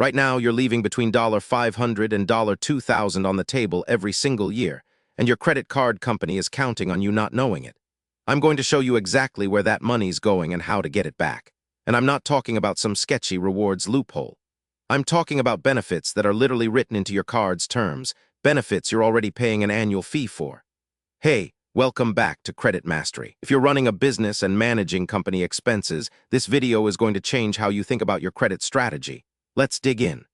Right now, you're leaving between $500 and $2,000 on the table every single year, and your credit card company is counting on you not knowing it. I'm going to show you exactly where that money's going and how to get it back. And I'm not talking about some sketchy rewards loophole. I'm talking about benefits that are literally written into your card's terms, benefits you're already paying an annual fee for. Hey, welcome back to Credit Mastery. If you're running a business and managing company expenses, this video is going to change how you think about your credit strategy. Let's dig in.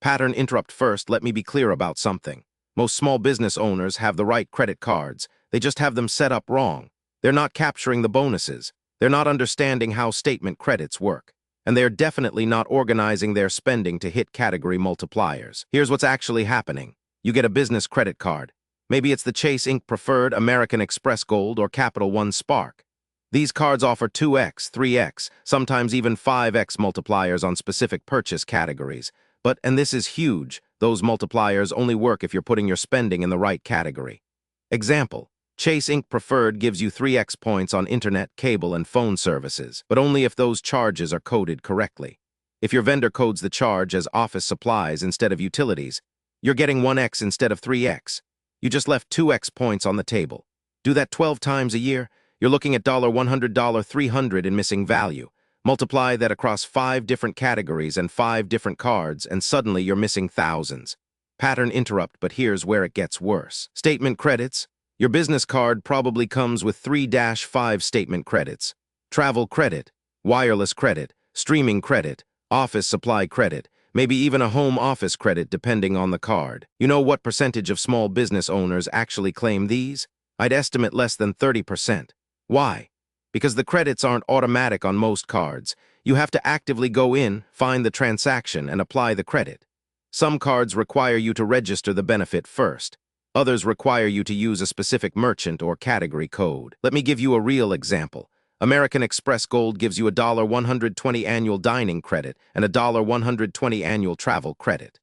Pattern interrupt first, let me be clear about something. Most small business owners have the right credit cards. They just have them set up wrong. They're not capturing the bonuses. They're not understanding how statement credits work. And they're definitely not organizing their spending to hit category multipliers. Here's what's actually happening. You get a business credit card. Maybe it's the Chase Ink Preferred, American Express Gold, or Capital One Spark. These cards offer 2x, 3x, sometimes even 5x multipliers on specific purchase categories. But, and this is huge, those multipliers only work if you're putting your spending in the right category. Example, Chase Ink Preferred gives you 3x points on internet, cable, and phone services, but only if those charges are coded correctly. If your vendor codes the charge as office supplies instead of utilities, you're getting 1x instead of 3x. You just left 2x points on the table. Do that 12 times a year, you're looking at $100, $300 in missing value. Multiply that across 5 different categories and 5 different cards, and suddenly you're missing thousands. Pattern interrupt, but here's where it gets worse. Statement credits. Your business card probably comes with 3-5 statement credits. Travel credit, wireless credit, streaming credit, office supply credit, maybe even a home office credit depending on the card. You know what percentage of small business owners actually claim these? I'd estimate less than 30%. Why? Because the credits aren't automatic on most cards. You have to actively go in, find the transaction, and apply the credit. Some cards require you to register the benefit first. Others require you to use a specific merchant or category code. Let me give you a real example. American Express Gold gives you a $120 annual dining credit and a $120 annual travel credit.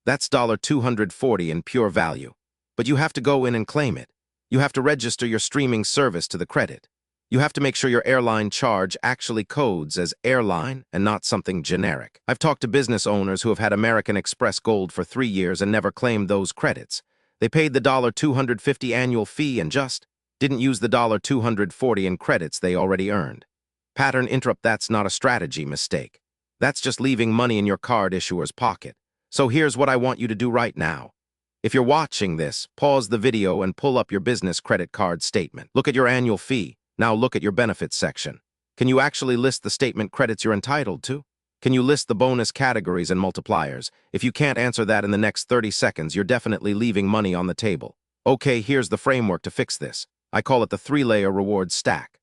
That's $240 in pure value. But you have to go in and claim it. You have to register your streaming service to the credit. You have to make sure your airline charge actually codes as airline and not something generic. I've talked to business owners who have had American Express Gold for 3 years and never claimed those credits. They paid the $250 annual fee and just didn't use the $240 in credits they already earned. Pattern interrupt, that's not a strategy mistake. That's just leaving money in your card issuer's pocket. So here's what I want you to do right now. If you're watching this, pause the video and pull up your business credit card statement. Look at your annual fee. Now look at your benefits section. Can you actually list the statement credits you're entitled to? Can you list the bonus categories and multipliers? If you can't answer that in the next 30 seconds, you're definitely leaving money on the table. Okay, here's the framework to fix this. I call it the 3-layer reward stack.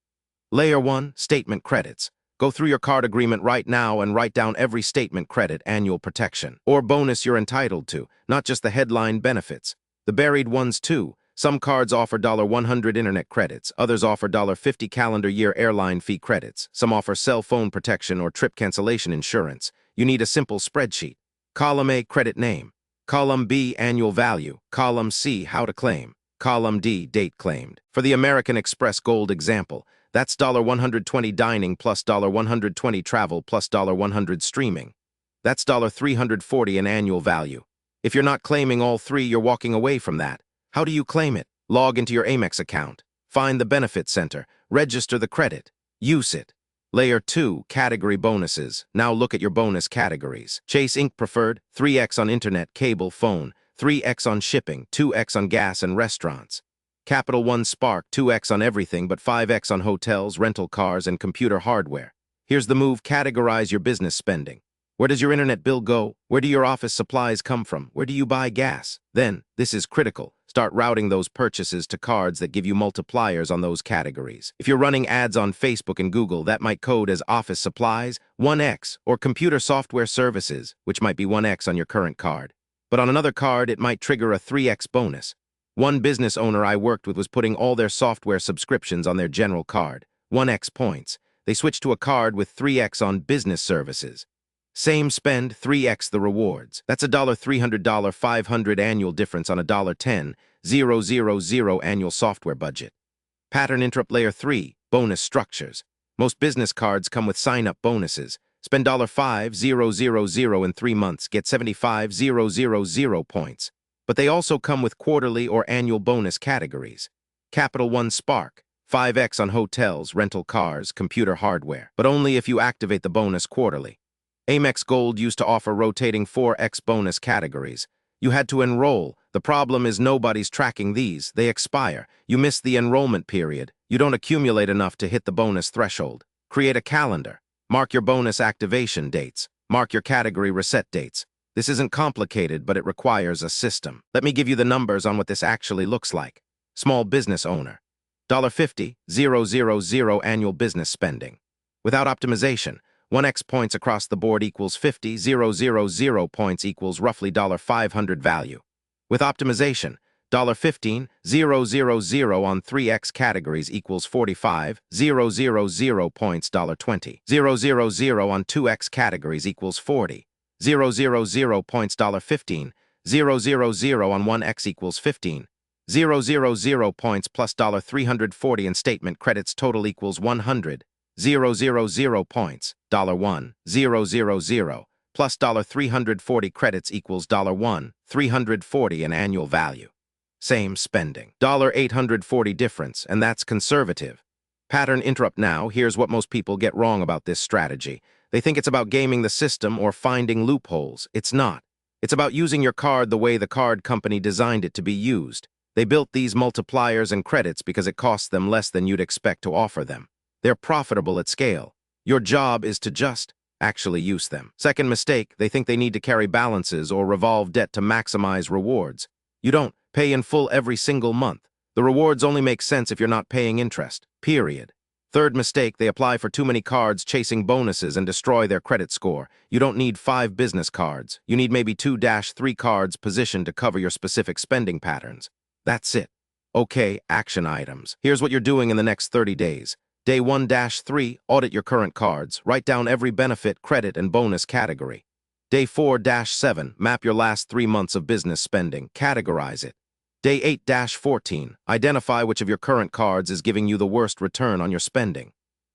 Layer 1, statement credits. Go through your card agreement right now and write down every statement credit, annual protection, or bonus you're entitled to, not just the headline benefits. The buried ones too. Some cards offer $100 internet credits, others offer $50 calendar year airline fee credits, some offer cell phone protection or trip cancellation insurance. You need a simple spreadsheet. Column A, credit name. Column B, annual value. Column C, how to claim. Column D, date claimed. For the American Express Gold example, that's $120 dining plus $120 travel plus $100 streaming. That's $340 in annual value. If you're not claiming all 3, you're walking away from that. How do you claim it? Log into your Amex account. Find the benefit center. Register the credit. Use it. Layer 2, category bonuses. Now look at your bonus categories. Chase Ink Preferred, 3x on internet, cable, phone, 3x on shipping, 2x on gas and restaurants. Capital One Spark, 2x on everything but 5x on hotels, rental cars, and computer hardware. Here's the move, categorize your business spending. Where does your internet bill go? Where do your office supplies come from? Where do you buy gas? Then, this is critical, start routing those purchases to cards that give you multipliers on those categories. If you're running ads on Facebook and Google, that might code as office supplies, 1x, or computer software services, which might be 1x on your current card. But on another card, it might trigger a 3x bonus. One business owner I worked with was putting all their software subscriptions on their general card, 1x points. They switched to a card with 3x on business services. Same spend, 3x the rewards. That's a $300, $500 annual difference on a $10, $000 annual software budget. Pattern interrupt layer 3, bonus structures. Most business cards come with sign-up bonuses. Spend $5,000 in 3 months, get 75,000 points. But they also come with quarterly or annual bonus categories. Capital One Spark, 5x on hotels, rental cars, computer hardware, but only if you activate the bonus quarterly. Amex Gold used to offer rotating 4x bonus categories. You had to enroll. The problem is nobody's tracking these. They expire. You miss the enrollment period. You don't accumulate enough to hit the bonus threshold. Create a calendar. Mark your bonus activation dates. Mark your category reset dates. This isn't complicated, but it requires a system. Let me give you the numbers on what this actually looks like. Small business owner. $50,000 annual business spending. Without optimization, 1x points across the board equals 50,000 points equals roughly $500 value. With optimization, $15,000 on 3x categories equals 45,000 points, $20,000 on 2x categories equals 40,000 points, $15,000 on 1x equals 15,000 points plus $340 in statement credits total equals 100,000 points, $1,000 plus $340 credits equals $1,340 in annual value. Same spending. $840 difference, and that's conservative. Pattern interrupt now. Here's what most people get wrong about this strategy. They think it's about gaming the system or finding loopholes. It's not. It's about using your card the way the card company designed it to be used. They built these multipliers and credits because it costs them less than you'd expect to offer them. They're profitable at scale. Your job is to just actually use them. Second mistake, they think they need to carry balances or revolve debt to maximize rewards. You don't. Pay in full every single month. The rewards only make sense if you're not paying interest, period. Third mistake, they apply for too many cards chasing bonuses and destroy their credit score. You don't need 5 business cards. You need maybe 2-3 cards positioned to cover your specific spending patterns. That's it. Okay, action items. Here's what you're doing in the next 30 days. Day 1-3, audit your current cards. Write down every benefit, credit, and bonus category. Day 4-7, map your last 3 months of business spending. Categorize it. Day 8-14, identify which of your current cards is giving you the worst return on your spending.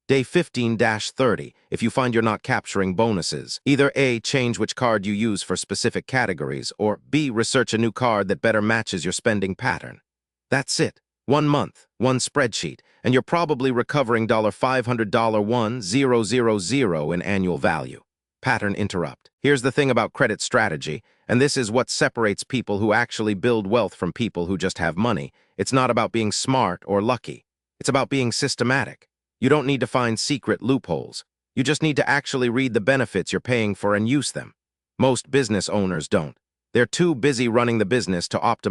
Day 15-30, if you find you're not capturing bonuses, either A, change which card you use for specific categories, or B, research a new card that better matches your spending pattern. That's it. 1 month, 1 spreadsheet, and you're probably recovering $500 in annual value. Pattern interrupt. Here's the thing about credit strategy, and this is what separates people who actually build wealth from people who just have money. It's not about being smart or lucky. It's about being systematic. You don't need to find secret loopholes. You just need to actually read the benefits you're paying for and use them. Most business owners don't. They're too busy running the business to optimize